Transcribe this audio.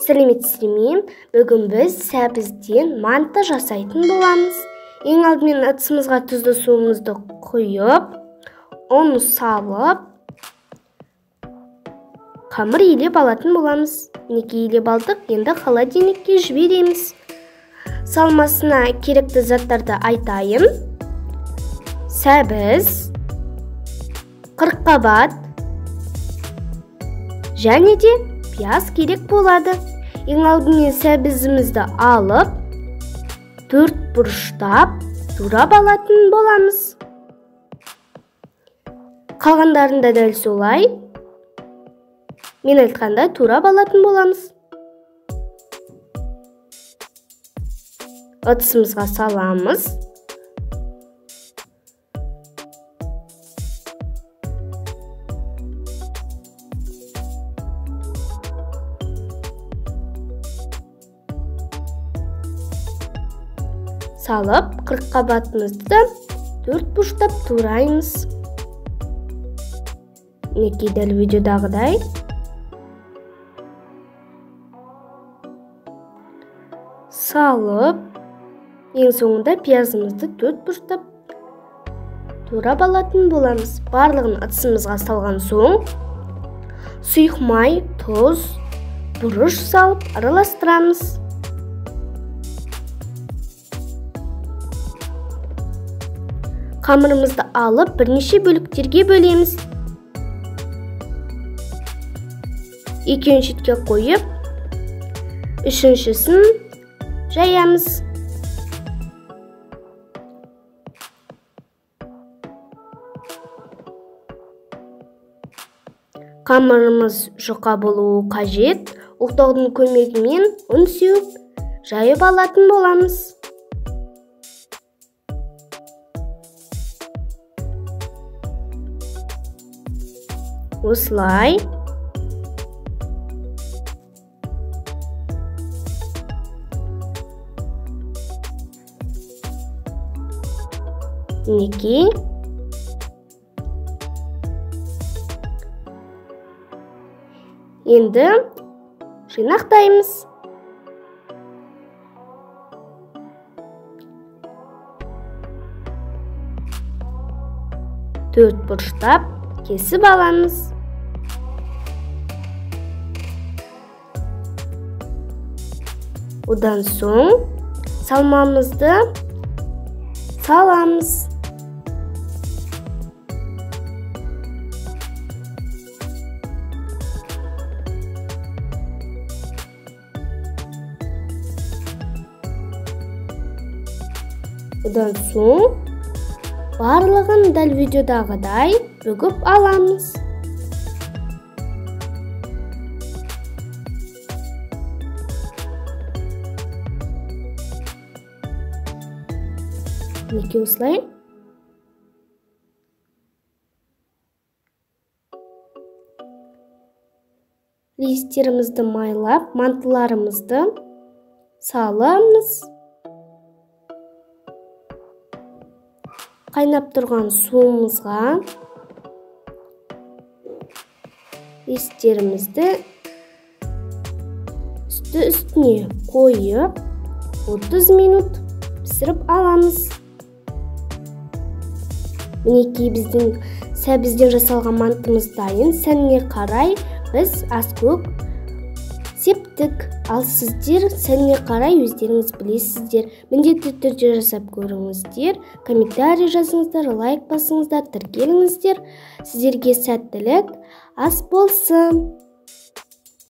Сәлеметсіздер ме? Бүгін біз сәбізден манты жасайтын боламыз. Ең алдымен ыдысымызға тұзды суымызды құйып, оны салып, қамыр илеп алатын боламыз. Мінекей илеп алдық, енді холодильникке жібереміз. Салмасына керекті заттарды айтайын. Сәбіз, қырыққабат және де пияз керек болады. Ең алдымен сәбізімізді алып, төрт бұрыштап турап алатын боламыз. Қалғандарында дәл солай. Мен айтқанда турап алатын боламыз. Ыдысымызға саламыз. Салып, қырыққабатымызды төрт бұрыштап тураймыз. Мінекей дәл видеодағыдай. Салып, ең соңында пиязымызды төрт бұрыштап турап алатын боламыз. Барлығын ыдысымызға салған соң, сұйық май, тұз, бұрыш салып араластырамыз. Қамырымызды алып, бірнеше бөліктерге бөлеміз. Екінші шетке қойып, үшіншісін жаямыз. Қамырымыз жұқа болуы қажет. Оқтаудың көмегімен ұн сеуіп, жайып алатын боламыз. Осылай. Мінекей. Енді жинақтаймыз. Төрт бұрыштап кесіп аламыз. Одан соң салмамызды саламыз. Одан соң барлығын дәл видеодағыдай бүгіп аламыз. Мінекей осылай. Листерімізді майлап, мантыларымызды саламыз. Қайнап тұрған суымызға листерімізді үстіне қойып 30 минут пісіріп аламыз. Мінекей біздің сәбізден жасалған мантымыз дайын. Сәніне қарай біз аскөк септік. Ал сіздер сәніне қарай өздеріңіз білесіздер. Міндетті түрде жасап көріңіздер. Комментарий жазыңыздар, лайк басыңыздар, тіркеліңіздер. Сіздерге сәттілік ас болсын.